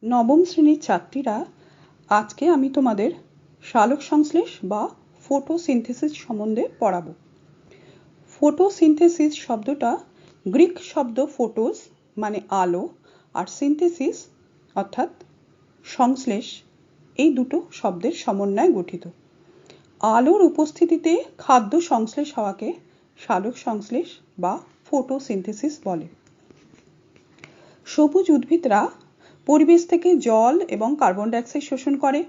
নবম শ্রেণীর ছাত্রীরা, আজকে আমি তোমাদের সালোকসংশ্লেষ বা ফটোসিনথেসিস সম্বন্ধে পড়াবো। ফটোসিনথেসিস শব্দটা গ্রিক শব্দ ফোটোস মানে আলো আর সিনথেসিস অর্থাৎ সংশ্লেষ, এই দুটো শব্দের সমন্বয়ে গঠিত। আলোর উপস্থিতিতে খাদ্য সংশ্লেষ হওয়াকে সালোকসংশ্লেষ বা ফটোসিনথেসিস বলে। সবুজ উদ্ভিদরা পরিবেশ থেকে জল এবং কার্বন ডাইঅক্সাইড শোষণ করে।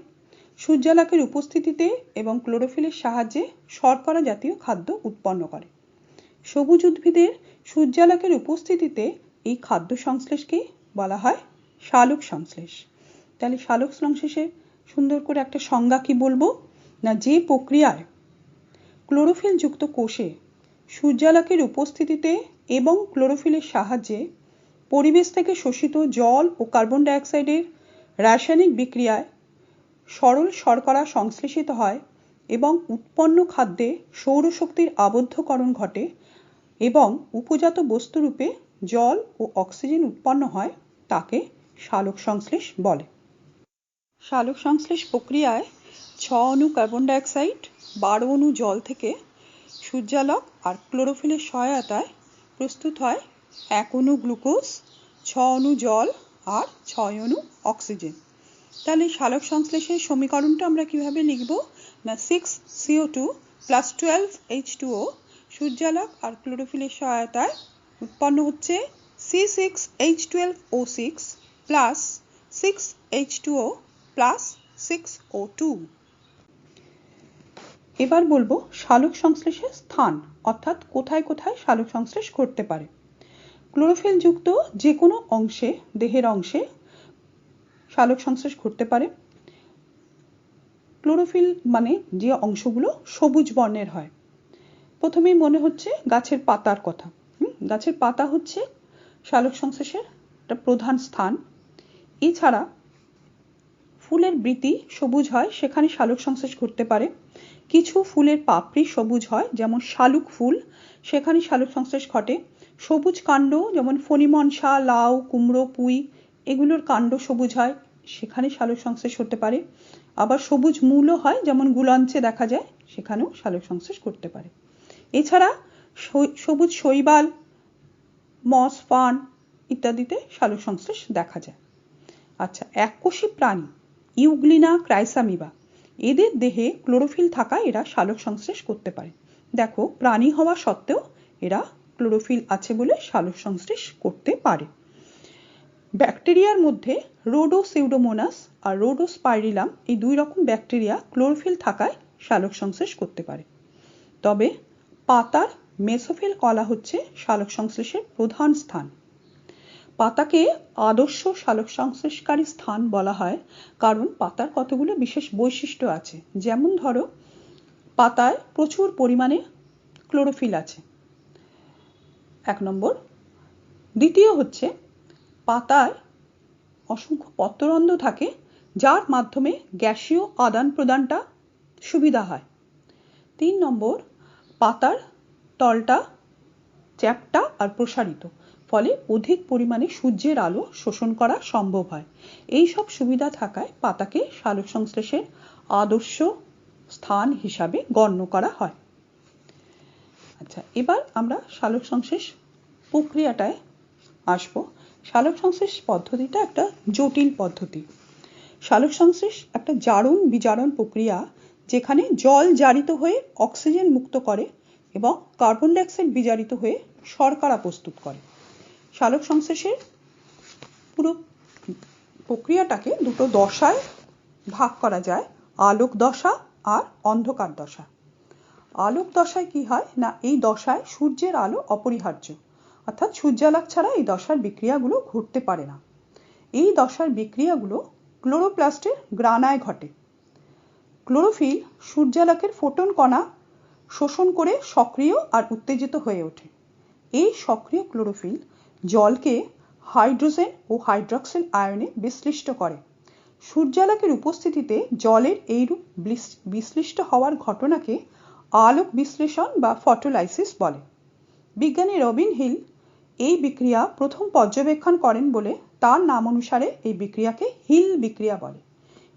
সূর্যালোকের উপস্থিতিতে এবং ক্লোরোফিলের সাহায্যে শর্করা জাতীয় খাদ্য উৎপন্ন করে। সবুজ উদ্ভিদের সূর্যালোকের উপস্থিতিতে এই খাদ্য সংশ্লেষকে বলা হয় সালোক সংশ্লেষ। তাহলে সালোক সংশ্লেষে সুন্দর করে একটা সংজ্ঞা কি বলবো না, যে প্রক্রিয়ায় ক্লোরোফিল যুক্ত কোষে সূর্যালোকের উপস্থিতিতে এবং ক্লোরোফিলের সাহায্যে পরিবেশ থেকে শোষিত জল ও কার্বন ডাইঅক্সাইডের রাসায়নিক বিক্রিয়ায় সরল শর্করা সংশ্লেষিত হয় এবং উৎপন্ন খাদ্যে সৌরশক্তির আবদ্ধকরণ ঘটে এবং উপজাত বস্তুরূপে জল ও অক্সিজেন উৎপন্ন হয়, তাকে সালোক সংশ্লেষ বলে। সালোক সংশ্লেষ প্রক্রিয়ায় 6 অণু কার্বন ডাইঅক্সাইড, 12 অণু জল থেকে সূর্যালোক আর ক্লোরোফিলের সহায়তায় প্রস্তুত হয় 1 অণু গ্লুকোজ, 6 অণু জল আর 6 অণু অক্সিজেন। তাহলে সালোক সংশ্লেষের সমীকরণটা আমরা কিভাবে লিখব না, 6CO2 প্লাস 12H2O সূর্যালোক আর ক্লোরোফিলের সহায়তায় উৎপন্ন হচ্ছে C6H12O6 plus 6H2O plus 6O2। এবার বলবো সালোক সংশ্লেষের স্থান, অর্থাৎ কোথায় কোথায় সালোক সংশ্লেষ ঘটতে পারে। ক্লোরোফিল যুক্ত যে কোনো অংশে, দেহের অংশে সালোক সংশ্লেষ ঘটতে পারে। ক্লোরোফিল মানে যে অংশগুলো সবুজ বর্ণের হয়। প্রথমেই মনে হচ্ছে গাছের পাতার কথা। গাছের পাতা হচ্ছে সালোক সংশ্লেষের একটা প্রধান স্থান। এছাড়া ফুলের বৃতি সবুজ হয়, সেখানে সালোক সংশ্লেষ ঘটতে পারে। কিছু ফুলের পাপড়ি সবুজ হয়, যেমন শালুক ফুল, সেখানে সালোক সংশ্লেষ ঘটে। সবুজ কাণ্ড যেমন ফণিমনসা, লাউ, কুমড়ো, পুঁই, এগুলোর কাণ্ড সবুজ হয়, সেখানে সালোক সংশ্লেষ হতে পারে। আবার সবুজ মূলও হয়, যেমন গুলঞ্চে দেখা যায়, সেখানেও সালোক সংশ্লেষ করতে পারে। এছাড়া সবুজ শৈবাল, মস, ফার্ন ইত্যাদিতে সালোক সংশ্লেষ দেখা যায়। আচ্ছা, এককোষী প্রাণী ইউগ্লিনা ক্রাইসামিবা, এদের দেহে ক্লোরোফিল থাকায় এরা সালোক সংশ্লেষ করতে পারে। দেখো, প্রাণী হওয়া সত্ত্বেও এরা ক্লোরোফিল আছে বলে সালোক সংশ্লেষ করতে পারে। ব্যাকটেরিয়ার মধ্যে রোডোসিউডোমোনাস আর রোডোস্পাইরিলাম, এই দুই রকম ব্যাকটেরিয়া ক্লোরোফিল থাকায় সালোক সংশ্লেষ করতে পারে। তবে পাতার মেসোফিল কলা হচ্ছে সালোক সংশ্লেষের প্রধান স্থান। পাতাকে আদর্শ সালোক সংশ্লেষকারী স্থান বলা হয়, কারণ পাতার কতগুলো বিশেষ বৈশিষ্ট্য আছে। যেমন ধরো, পাতায় প্রচুর পরিমাণে ক্লোরোফিল আছে, 1 নম্বর। দ্বিতীয় হচ্ছে, পাতায় অসংখ্য পত্ররন্ধ্র থাকে, যার মাধ্যমে গ্যাসীয় আদান প্রদানটা সুবিধা হয়। 3 নম্বর, পাতার তলটা চ্যাপ্টা আর প্রসারিত, ফলে অধিক পরিমাণে সূর্যের আলো শোষণ করা সম্ভব হয়। এই সব সুবিধা থাকায় পাতাকে সালোক সংশ্লেষের আদর্শ স্থান হিসাবে গণ্য করা হয়। আচ্ছা, এবার আমরা সালোক সংশ্লেষ প্রক্রিয়াটায় আসবো। সালোক সংশ্লেষ পদ্ধতিটা একটা জটিল পদ্ধতি। সালোক সংশ্লেষ একটা জারণ বিজারণ প্রক্রিয়া, যেখানে জল জারিত হয়ে অক্সিজেন মুক্ত করে এবং কার্বন ডাইঅক্সাইড বিজারিত হয়ে শর্করা প্রস্তুত করে। সালোক সংশ্লেষের পুরো প্রক্রিয়াটাকে দুটো দশায় ভাগ করা যায়, আলোক দশা আর অন্ধকার দশা। আলোক দশায় কি হয় না, এই দশায় সূর্যের আলো অপরিহার্য, অর্থাৎ সূর্যালোক ছাড়া এই দশার বিক্রিয়াগুলো ঘটতে পারে না। এই দশার বিক্রিয়াগুলো ক্লোরোপ্লাস্টের গ্রানায় ঘটে। ক্লোরোফিল সূর্যালোকের ফোটন কণা শোষণ করে সক্রিয় আর উত্তেজিত হয়ে ওঠে। এই সক্রিয় ক্লোরোফিল জলকে হাইড্রোজেন ও হাইড্রক্সিল আয়নে বিশ্লিষ্ট করে। সূর্যালোকের উপস্থিতিতে জলের এইরূপ বিশ্লিষ্ট হওয়ার ঘটনাকে আলোক বিশ্লেষণ বা ফটোলাইসিস বলে। বিজ্ঞানী রবিন হিল এই বিক্রিয়া প্রথম পর্যবেক্ষণ করেন বলে তার নাম অনুসারে এই বিক্রিয়াকে হিল বিক্রিয়া বলে।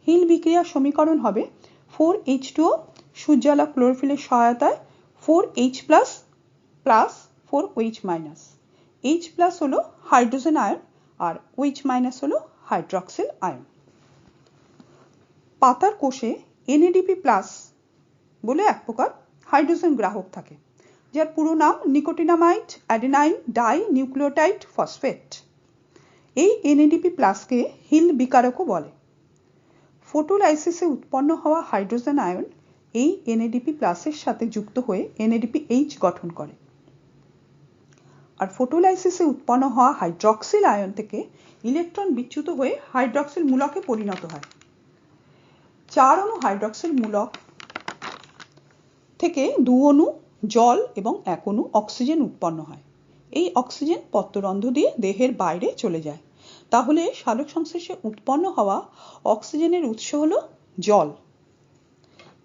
হিল বিক্রিয়ার সমীকরণ হবে 4H2O সূর্যালোক ক্লোরোফিলের সহায়তায় 4H plus plus 4OH minus. H plus হলো হাইড্রোজেন আয়ন আর OH মাইনাস হলো হাইড্রক্সিল আয়ন। পাতার কোষে NADP প্লাস বলে এক প্রকার হাইড্রোজেন গ্রাহক থাকে, যার পুরো নাম nicotinamide adenine die nucleotide phosphate. এই NADP প্লাসকে হিল বিকারকও বলে। ফটোলাইসিসে উৎপন্ন হওয়া হাইড্রোজেন আয়ন এই NADP প্লাসের সাথে যুক্ত হয়ে NADPH গঠন করে। আর ফটোলাইসিসে উৎপন্ন হওয়া হাইড্রক্সিল আয়ন থেকে ইলেকট্রন বিচ্যুত হয়ে হাইড্রক্সিল মূলকে পরিণত হয়। 4 অণু হাইড্রক্সিল মূলক থেকে 2 অণু জল এবং 1 অণু অক্সিজেন উৎপন্ন হয়। এই অক্সিজেন পত্ররন্ধ্র দিয়ে দেহের বাইরে চলে যায়। তাহলে সালোক সংশ্লেষে উৎপন্ন হওয়া অক্সিজেনের উৎস হলো জল।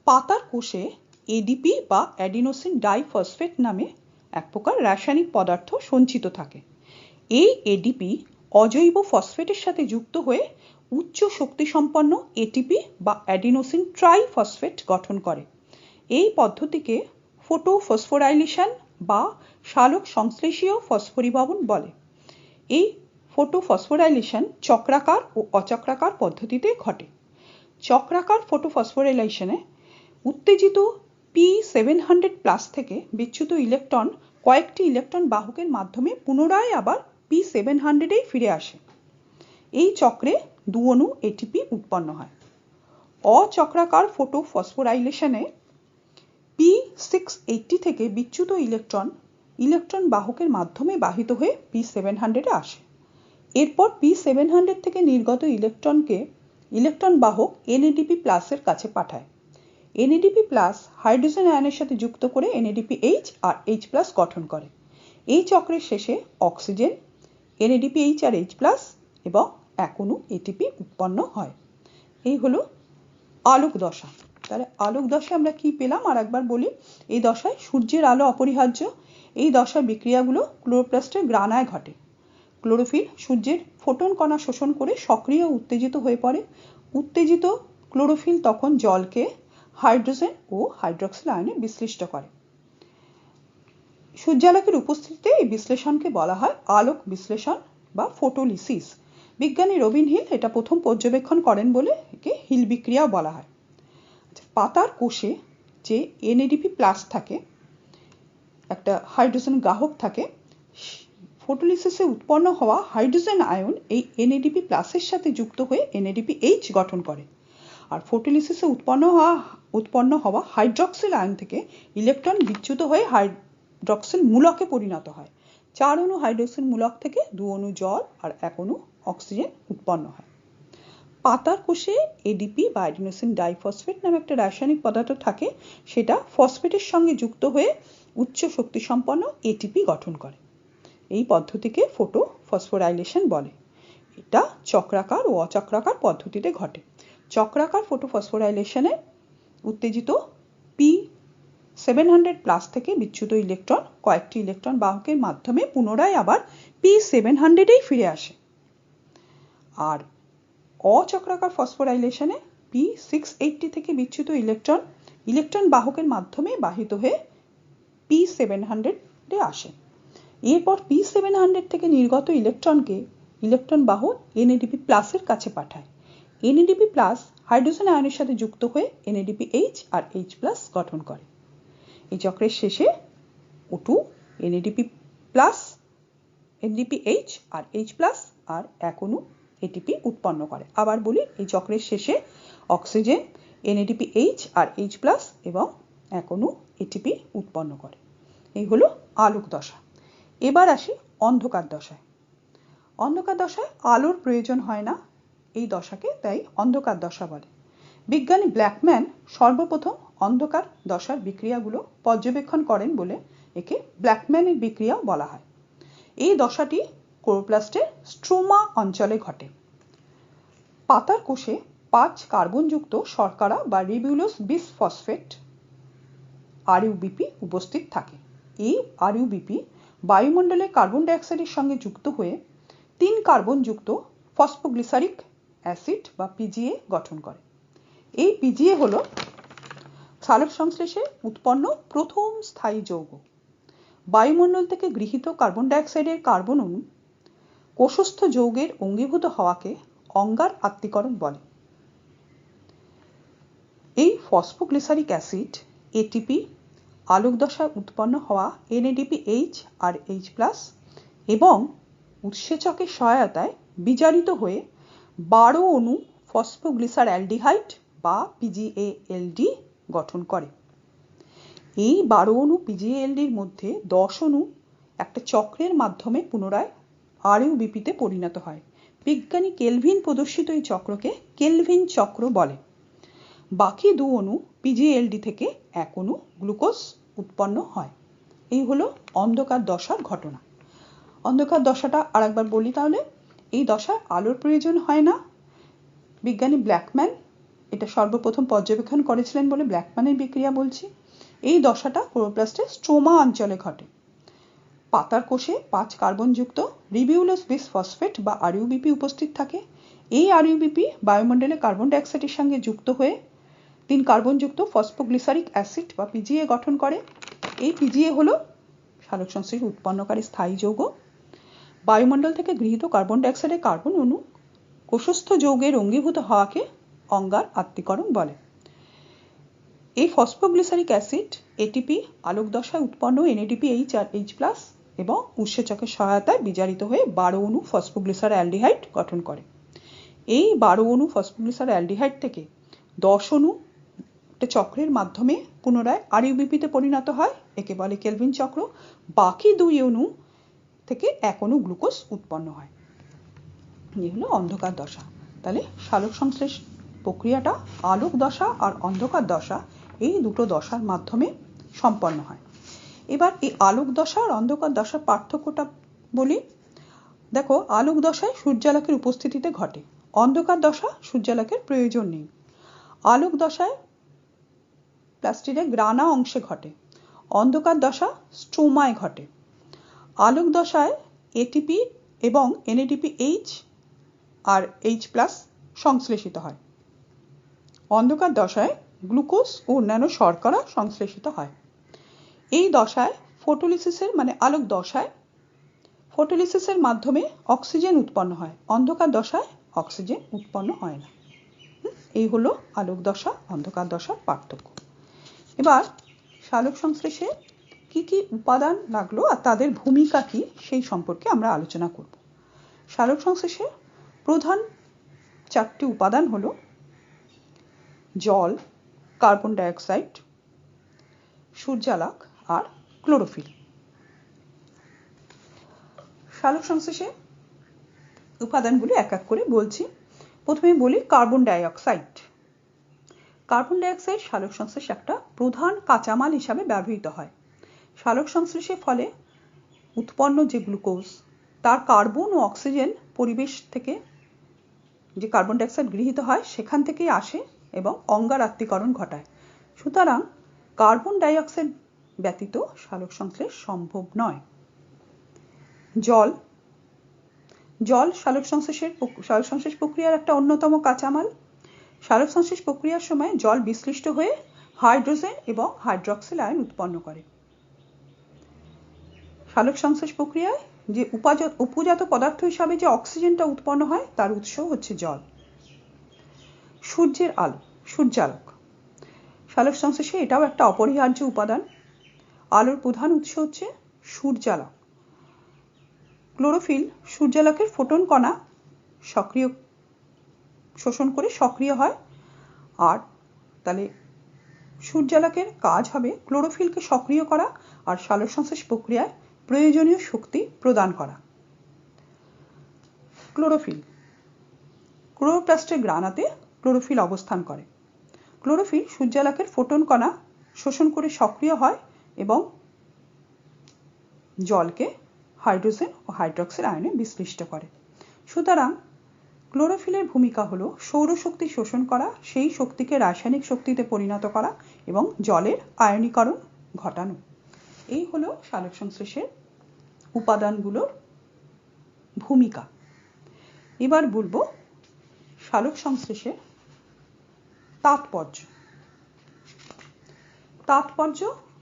পাতার কোষে ADP বা অ্যাডিনোসিন ডাইফসফেট নামে এক প্রকার রাসায়নিক পদার্থ সঞ্চিত থাকে। এই ADP অজৈব ফসফেটের সাথে যুক্ত হয়ে উচ্চ শক্তিসম্পন্ন ATP বা অ্যাডিনোসিন ট্রাইফসফেট গঠন করে। এই পদ্ধতিকে ফটোফসফোরাইলেশন বা সালোক সংশ্লেষীয় ফসফরিভবন বলে। এই ফটোফসফোরাইলেশন চক্রাকার ও অচক্রাকার পদ্ধতিতে ঘটে। চক্রাকার ফটোফসফোরাইলেশনে উত্তেজিত P700 প্লাস থেকে বিচ্যুত ইলেকট্রন কয়েকটি ইলেকট্রন বাহকের মাধ্যমে পুনরায় আবার P700-এই ফিরে আসে। এই চক্রে 2 অণু ATP উৎপন্ন হয়। অচক্রাকার ফটোফসফোরাইলেশনে P680 থেকে বিচ্যুত ইলেকট্রন বাহকের মাধ্যমে বাহিত হয়ে P700-এ আসে। এরপর P700 থেকে নির্গত ইলেকট্রনকে ইলেকট্রন বাহক NADP প্লাসের কাছে পাঠায়। NADP প্লাস হাইড্রোজেন আয়নের সাথে যুক্ত করে NADPH আর H প্লাস গঠন করে। এই চক্রের শেষে অক্সিজেন, NADPH আর H প্লাস এবং 1 অণু ATP উৎপন্ন হয়। এই হলো আলোক দশা। তাহলে আলোক দশায় আমরা কি পেলাম আর একবার বলি। এই দশায় সূর্যের আলো অপরিহার্য। এই দশার বিক্রিয়াগুলো ক্লোরোপ্লাস্টের গ্রানায় ঘটে। ক্লোরোফিল সূর্যের ফোটন কণা শোষণ করে সক্রিয় উত্তেজিত হয়ে পড়ে। উত্তেজিত ক্লোরোফিল তখন জলকে হাইড্রোজেন ও হাইড্রক্সিল আয়নে বিশ্লিষ্ট করে। সূর্যালোকের উপস্থিতিতে এই বিশ্লেষণকে বলা হয় আলোক বিশ্লেষণ বা ফটোলিসিস। বিজ্ঞানী রবিন হিল এটা প্রথম পর্যবেক্ষণ করেন বলে একে হিল বিক্রিয়াও বলা হয়। পাতার কোষে যে NADP প্লাস থাকে, একটা হাইড্রোজেন গ্রাহক থাকে, ফটোলিসিসে উৎপন্ন হওয়া হাইড্রোজেন আয়ন এই NADP প্লাসের সাথে যুক্ত হয়ে NADPH গঠন করে। আর ফটোলিসিসে উৎপন্ন হওয়া হাইড্রক্সিল আয়ন থেকে ইলেকট্রন বিচ্যুত হয়ে হাইড্রক্সিল মূলকে পরিণত হয়। 4 অণু হাইড্রক্সিল মূলক থেকে 2 অণু জল আর 1 অণু অক্সিজেন উৎপন্ন হয়। পাতার কোষে ADP বা অ্যাডিনোসিন ডাইফসফেট নামে একটা রাসায়নিক পদার্থ থাকে, সেটা ফসফেটের সঙ্গে যুক্ত হয়ে উচ্চ শক্তিসম্পন্ন ATP গঠন করে। এই পদ্ধতিকে ফটোফসফোরাইলেশন বলে। এটা চক্রাকার ও অচক্রাকার পদ্ধতিতে ঘটে। চক্রাকার ফটোফসফোরাইলেশনে উত্তেজিত P700 প্লাস থেকে বিচ্যুত ইলেকট্রন কয়েকটি ইলেকট্রন বাহকের মাধ্যমে পুনরায় আবার P700-এই ফিরে আসে। আর অচক্রাকার ফসফোরাইলেশনে P680 থেকে বিচ্যুত ইলেকট্রন বাহকের মাধ্যমে বাহিত হয়ে P700-এ আসে। এরপর P700 থেকে নির্গত ইলেকট্রনকে ইলেকট্রন বাহক NADP প্লাসের কাছে পাঠায়। NADP প্লাস হাইড্রোজেন আয়নের সাথে যুক্ত হয়ে NADPH আর H প্লাস গঠন করে। এই চক্রের শেষে O2 NADP প্লাস NADPH আর H প্লাস আর 1 অণু ATP উৎপন্ন করে। আবার বলি, এই চক্রের শেষে অক্সিজেন, NADPH আর H প্লাস এবং 1 অণু ATP উৎপন্ন করে। এই হলো আলোক দশা। এবার আসি অন্ধকার দশায়। অন্ধকার দশায় আলোর প্রয়োজন হয় না, এই দশাকে তাই অন্ধকার দশা বলে। বিজ্ঞানী ব্ল্যাকম্যান সর্বপ্রথম অন্ধকার দশার বিক্রিয়াগুলো পর্যবেক্ষণ করেন বলে একে ব্ল্যাকম্যানের বিক্রিয়াও বলা হয়। এই দশাটি ক্লোরোপ্লাস্টের স্ট্রোমা অঞ্চলে ঘটে। পাতার কোষে 5 কার্বনযুক্ত শর্করা বা রিবিউলোজ বিসফসফেট RUBP উপস্থিত থাকে। এই RUBP বায়ুমণ্ডলে কার্বন ডাই অক্সাইডের সঙ্গে যুক্ত হয়ে 3 কার্বনযুক্ত ফসফোগ্লিসারিক অ্যাসিড বা পিজিএ গঠন করে। এই পিজিএ হলো সালোক সংশ্লেষে উৎপন্ন প্রথম স্থায়ী যৌগ। বায়ুমণ্ডল থেকে গৃহীত কার্বন ডাইঅক্সাইডের কার্বন অণু কোষস্থ যৌগের অঙ্গীভূত হওয়াকে অঙ্গার আত্তীকরণ বলে। এই ফসফোগ্লিসারিক অ্যাসিড এটিপি, আলোক দশায় উৎপন্ন হওয়া NADPH আর H+ এবং উৎসেচকের সহায়তায় বিজারিত হয়ে 12 অণু ফসফোগ্লিসারঅ্যালডিহাইড বা PGALD গঠন করে। এই 12 অণু PGALDর মধ্যে 10 অণু একটা চক্রের মাধ্যমে পুনরায় RUBP-তে পরিণত হয়। বিজ্ঞানী কেলভিন প্রদর্শিত এই চক্রকে কেলভিন চক্র বলে। বাকি 2 অণু PGALD থেকে 1 অণু গ্লুকোজ উৎপন্ন হয়। এই হলো অন্ধকার দশার ঘটনা। অন্ধকার দশাটা আরেকবার বলি তাহলে। এই দশায় আলোর প্রয়োজন হয় না। বিজ্ঞানী ব্ল্যাকম্যান এটা সর্বপ্রথম পর্যবেক্ষণ করেছিলেন বলে ব্ল্যাকম্যানের বিক্রিয়া বলছি। এই দশাটা ক্লোরোপ্লাস্টের স্ট্রোমা অঞ্চলে ঘটে। পাতার কোষে 5 কার্বনযুক্ত রিবিউলোস বিস ফসফেট বা RUBP উপস্থিত থাকে। এই RUBP বায়ুমণ্ডলে কার্বন ডাইঅক্সাইডের সঙ্গে যুক্ত হয়ে 3 কার্বনযুক্ত ফসফোগ্লিসারিক অ্যাসিড বা পিজিএ গঠন করে। এই পিজিএ হলো সালোক সংশ্লেষ উৎপন্নকারী স্থায়ী যৌগ। বায়ুমণ্ডল থেকে গৃহীত কার্বন ডাইঅক্সাইডের কার্বন অণু কোষস্থ যৌগের অঙ্গীভূত হওয়াকে অঙ্গার আত্তীকরণ বলে। এই ফসফোগ্লিসারিক অ্যাসিড এটিপি আলোক দশায় উৎপন্ন NADPH আর H+ এবং উৎসেচকের সহায়তায় বিজারিত হয়ে 12 অণু ফসফোগ্লিসারঅ্যালডিহাইড গঠন করে। এই 12 অণু ফসফোগ্লিসারঅ্যালডিহাইড থেকে 10 অণু একটা চক্রের মাধ্যমে পুনরায় RUBP-তে পরিণত হয়। একে বলে কেলভিন চক্র। বাকি 2 অণু থেকে 1 অণু গ্লুকোজ উৎপন্ন হয়। এই হলো অন্ধকার দশা। তাহলে সালোক সংশ্লেষ প্রক্রিয়াটা আলোক দশা আর অন্ধকার দশা এই দুটো দশার মাধ্যমে সম্পন্ন হয়। এবার এই আলোক দশা আর অন্ধকার দশার পার্থক্যটা বলি। দেখো, আলোক দশায় সূর্যালোকের উপস্থিতিতে ঘটে। অন্ধকার দশা সূর্যালোকের প্রয়োজন নেই। আলোক দশায় প্লাস্টিডের গ্রানা অংশে ঘটে। অন্ধকার দশা স্ট্রোমায় ঘটে। আলোক দশায় এটিপি এবং NADPH আর H+ সংশ্লেষিত হয়। অন্ধকার দশায় গ্লুকোজ ও অন্যান্য শর্করা সংশ্লেষিত হয়। এই দশায় ফটোলিসিসের আলোক দশায় ফটোলিসিসের মাধ্যমে অক্সিজেন উৎপন্ন হয়। অন্ধকার দশায় অক্সিজেন উৎপন্ন হয় না। এই হলো আলোক দশা অন্ধকার দশার পার্থক্য। এবার সালোক সংশ্লেষে কি কি উপাদান লাগলো আর তাদের ভূমিকা কি সেই সম্পর্কে আমরা আলোচনা করব। সালোক সংশ্লেষে প্রধান 4টি উপাদান হলো জল, কার্বন ডাইঅক্সাইড, সূর্যালোক আর ক্লোরোফিল। সালোক সংশ্লেষে উপাদানগুলি এক এক করে বলছি। প্রথমে বলি কার্বন ডাইঅক্সাইড। কার্বন ডাইঅক্সাইড সালোক সংশ্লেষে একটা প্রধান কাঁচামাল হিসাবে ব্যবহৃত হয়। সালোক সংশ্লেষের ফলে উৎপন্ন যে গ্লুকোজ তার কার্বন ও অক্সিজেন পরিবেশ থেকে যে কার্বন ডাইঅক্সাইড গৃহীত হয় সেখান থেকেই আসে এবং অঙ্গার আত্তীকরণ ঘটায়। সুতরাং কার্বন ডাইঅক্সাইড ব্যতীত সালোক সংশ্লেষ সম্ভব নয়। জল সালোক সংশ্লেষ প্রক্রিয়ার একটা অন্যতম কাঁচামাল। সালোক সংশ্লেষ প্রক্রিয়ার সময় জল বিশ্লিষ্ট হয়ে হাইড্রোজেন এবং হাইড্রক্সিল আয়ন উৎপন্ন করে। সালোক সংশ্লেষ প্রক্রিয়ায় যে উপজাত পদার্থ হিসাবে যে অক্সিজেনটা উৎপন্ন হয় তার উৎস হচ্ছে জল। সূর্যের আলো, সূর্যালোক। সালোক সংশ্লেষে এটাও একটা অপরিহার্য উপাদান। আলোর প্রধান উৎস হচ্ছে সূর্যালোক। ক্লোরোফিল সূর্যালোকের ফোটন কণা শোষণ করে সক্রিয় হয়। আর তাহলে সূর্যালোকের কাজ হবে ক্লোরোফিলকে সক্রিয় করা আর সালোক সংশ্লেষ প্রক্রিয়ায় প্রয়োজনীয় শক্তি প্রদান করা। ক্লোরোফিল ক্লোরোপ্লাস্টের গ্রানাতে ক্লোরোফিল অবস্থান করে। ক্লোরোফিল সূর্যালোকের ফোটন কণা শোষণ করে সক্রিয় হয় এবং জলকে হাইড্রোজেন ও হাইড্রক্সিল আয়নে বিশ্লিষ্ট করে। সুতরাং ক্লোরোফিলের ভূমিকা হলো সৌরশক্তি শোষণ করা, সেই শক্তিকে রাসায়নিক শক্তিতে পরিণত করা এবং জলের আয়নীকরণ ঘটানো। এই হলো সালোক সংশ্লেষের উপাদানগুলোর ভূমিকা। এবার বলবো সালোক সংশ্লেষের তাৎপর্য। তাৎপর্য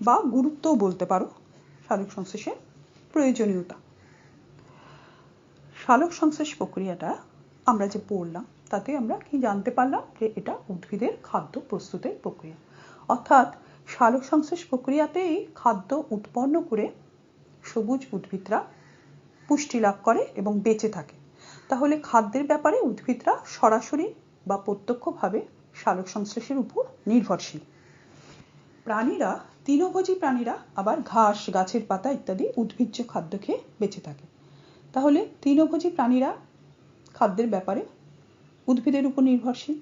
বা গুরুত্বও বলতে পারো সালোক সংশ্লেষের প্রয়োজনীয়তা। সালোক সংশ্লেষ প্রক্রিয়াটা আমরা যে পড়লাম তাতে আমরা কি জানতে পারলাম যে এটা উদ্ভিদের খাদ্য প্রস্তুতের প্রক্রিয়া, অর্থাৎ সালোক সংশ্লেষ প্রক্রিয়াতেই খাদ্য উৎপন্ন করে সবুজ উদ্ভিদরা পুষ্টি লাভ করে এবং বেঁচে থাকে। তাহলে খাদ্যের ব্যাপারে উদ্ভিদরা সরাসরি বা প্রত্যক্ষভাবে সালোক সংশ্লেষের উপর নির্ভরশীল। প্রাণীরা, তৃণভোজী প্রাণীরা আবার ঘাস, গাছের পাতা ইত্যাদি উদ্ভিজ্জ খাদ্য খেয়ে বেঁচে থাকে। তাহলে তৃণভোজী প্রাণীরা খাদ্যের ব্যাপারে উদ্ভিদের উপর নির্ভরশীল,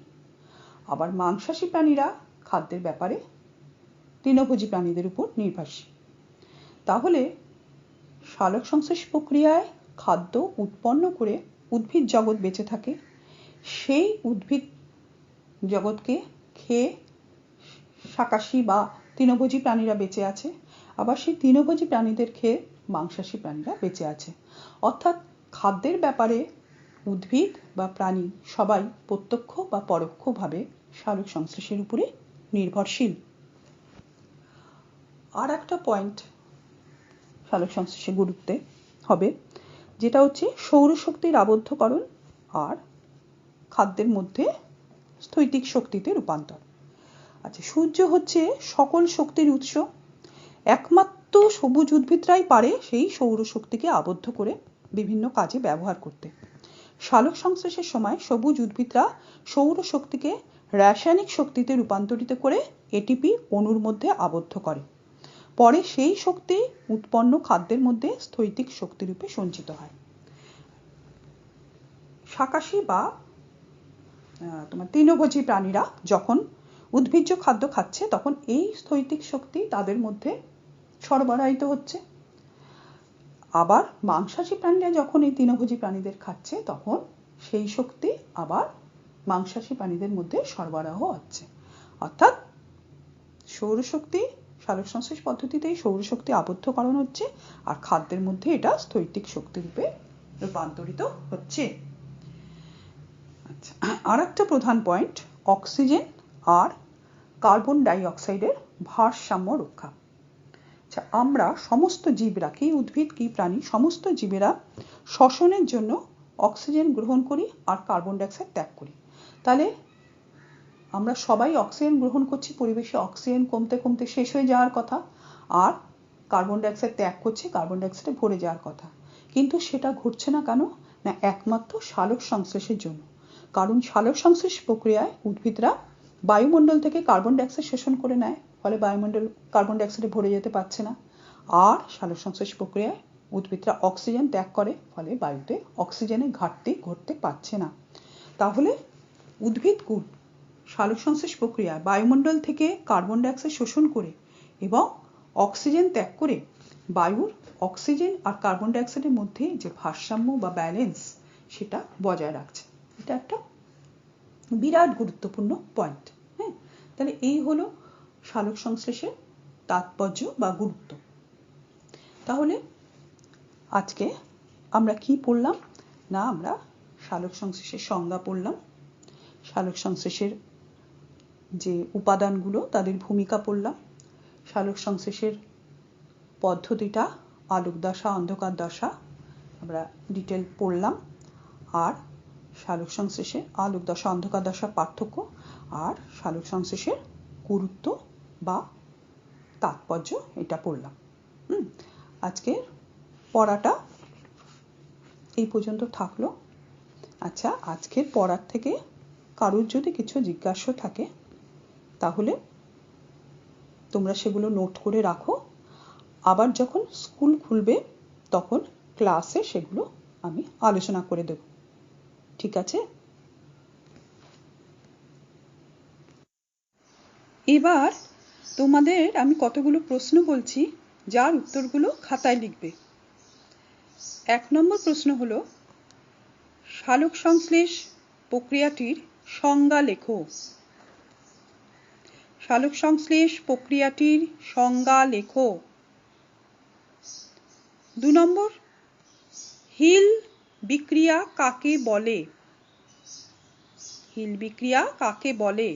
আবার মাংসাশী প্রাণীরা খাদ্যের ব্যাপারে তৃণভোজী প্রাণীদের উপর নির্ভরশীল। তাহলে সালোক সংশ্লেষ প্রক্রিয়ায় খাদ্য উৎপন্ন করে উদ্ভিদ জগৎ বেঁচে থাকে। সেই উদ্ভিদ জগৎকে খেয়ে শাকাশী বা তৃণভোজী প্রাণীরা বেঁচে আছে, আবার সেই তৃণভোজী প্রাণীদের খেয়ে মাংসাশী প্রাণীরা বেঁচে আছে। অর্থাৎ খাদ্যের ব্যাপারে উদ্ভিদ বা প্রাণী সবাই প্রত্যক্ষ বা পরোক্ষভাবে সালোক সংশ্লেষের উপরে নির্ভরশীল। আর একটা পয়েন্ট সালোক সংশ্লেষের গুরুত্বে হবে, যেটা হচ্ছে সৌরশক্তির আবদ্ধকরণ আর খাদ্যের মধ্যে স্থৈতিক শক্তিতে রূপান্তর। আচ্ছা, সূর্য হচ্ছে সকল শক্তির উৎস। একমাত্র সবুজ উদ্ভিদরাই পারে সেই সৌরশক্তিকে আবদ্ধ করে বিভিন্ন কাজে ব্যবহার করতে। সালোক সংশ্লেষের সময় সবুজ উদ্ভিদরা সৌরশক্তিকে রাসায়নিক শক্তিতে রূপান্তরিত করে এটিপি অণুর মধ্যে আবদ্ধ করে। পরে সেই শক্তি উৎপন্ন খাদ্যের মধ্যে স্থৈতিক শক্তিরূপে সঞ্চিত হয়। শাকাশী বা তৃণভোজী প্রাণীরা যখন উদ্ভিজ্জ খাদ্য খাচ্ছে তখন এই স্থৈতিক শক্তি তাদের মধ্যে সরবরাহিত হচ্ছে। আবার মাংসাশী প্রাণীরা যখন এই তৃণভোজী প্রাণীদের খাচ্ছে তখন সেই শক্তি আবার মাংসাশী প্রাণীদের মধ্যে সরবরাহ হচ্ছে। অর্থাৎ সৌরশক্তি, সালোক সংশ্লেষ পদ্ধতিতেই সৌরশক্তি আবদ্ধকরণ হচ্ছে আর খাদ্যের মধ্যে এটা স্থৈতিক শক্তিরূপে রূপান্তরিত হচ্ছে। আচ্ছা, আর একটা প্রধান পয়েন্ট অক্সিজেন আর কার্বন ডাই অক্সাইডের ভারসাম্য রক্ষা। আচ্ছা, আমরা সমস্ত জীবরা, কি উদ্ভিদ কি প্রাণী, সমস্ত জীবেরা শ্বসনের জন্য অক্সিজেন গ্রহণ করি আর কার্বন ডাই অক্সাইড ত্যাগ করি। তাহলে আমরা সবাই অক্সিজেন গ্রহণ করছি, পরিবেশে অক্সিজেন কমতে কমতে শেষ হয়ে যাওয়ার কথা, আর কার্বন ডাই অক্সাইড ত্যাগ করছে, কার্বন ডাই অক্সাইডে ভরে যাওয়ার কথা। কিন্তু সেটা ঘটছে না কেন? না, একমাত্র সালোক সংশ্লেষের জন্য। কারণ সালোক সংশ্লেষ প্রক্রিয়ায় উদ্ভিদরা বায়ুমণ্ডল থেকে কার্বন ডাই অক্সাইড শোষণ করে নেয়, ফলে বায়ুমণ্ডল কার্বন ডাই অক্সাইডে ভরে যেতে পারছে না। আর সালোক সংশ্লেষ প্রক্রিয়ায় উদ্ভিদরা অক্সিজেন ত্যাগ করে, ফলে বায়ুতে অক্সিজেনের ঘাটতি ঘটতে পারছে না। তাহলে উদ্ভিদকুল সালোক সংশ্লেষ প্রক্রিয়ায় বায়ুমণ্ডল থেকে কার্বন ডাই অক্সাইড শোষণ করে এবং অক্সিজেন ত্যাগ করে বায়ুর অক্সিজেন আর কার্বন ডাই অক্সাইডের মধ্যে যে ভারসাম্য বা ব্যালেন্স সেটা বজায় রাখছে। এটা একটা বিরাট গুরুত্বপূর্ণ পয়েন্ট। হ্যাঁ, তাহলে এই হলো সালোক সংশ্লেষের তাৎপর্য বা গুরুত্ব। তাহলে আজকে আমরা কি পড়লাম? না, আমরা সালোক সংশ্লেষের সংজ্ঞা পড়লাম, সালোক সংশ্লেষের যে উপাদানগুলো তাদের ভূমিকা পড়লাম, সালোক সংশ্লেষের পদ্ধতিটা আলোক দশা, অন্ধকার দশা আমরা ডিটেল পড়লাম, আর সালোক সংশ্লেষের আলোক দশা অন্ধকার দশার পার্থক্য আর সালোক সংশ্লেষের গুরুত্ব বা তাৎপর্য এটা পড়লাম। আজকের পড়াটা এই পর্যন্ত থাকলো। আচ্ছা, আজকের পড়ার থেকে কারোর যদি কিছু জিজ্ঞাসা থাকে তাহলে তোমরা সেগুলো নোট করে রাখো। আবার যখন স্কুল খুলবে তখন ক্লাসে সেগুলো আমি আলোচনা করে দেব। ঠিক আছে? এবার তোমাদের আমি কতগুলো প্রশ্ন বলছি, যার উত্তরগুলো খাতায় লিখবে। 1 নম্বর প্রশ্ন হলো, সালোক সংশ্লেষ প্রক্রিয়াটির সংজ্ঞা লেখো। সালোক সংশ্লেষ প্রক্রিয়াটির সংজ্ঞা লেখো। 2 নম্বর, হিল বিক্রিয়া কাকে বলে? হিল বিক্রিয়া কাকে বলে?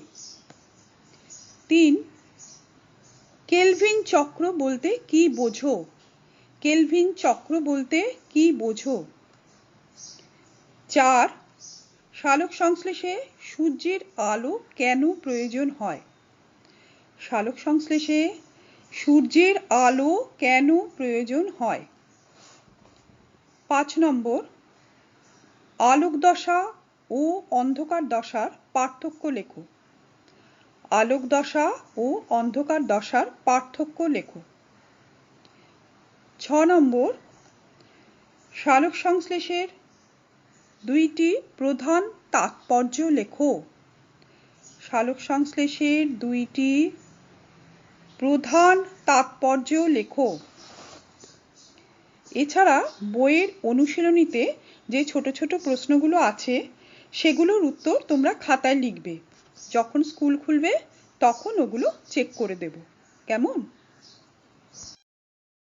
3 কেলভিন চক্র বলতে কি বোঝো? কেলভিন চক্র বলতে কি বোঝো? 4 সালোক সংশ্লেষে সূর্যের আলো কেন প্রয়োজন হয়? সালোক সংশ্লেষে সূর্যের আলো কেন প্রয়োজন হয়? 5 নম্বর আলোক দশা ও অন্ধকার দশার পার্থক্য লেখো। আলোক দশা ও অন্ধকার দশার পার্থক্য লেখো। 6 নম্বর সালোক সংশ্লেষের 2টি প্রধান তাৎপর্য লেখো। সালোক সংশ্লেষের 2টি প্রধান তাৎপর্য লেখো। এছাড়া বইয়ের অনুশীলনীতে যে ছোট ছোট প্রশ্নগুলো আছে সেগুলোর উত্তর তোমরা খাতায় লিখবে। যখন স্কুল খুলবে তখন ওগুলো চেক করে দেব। কেমন?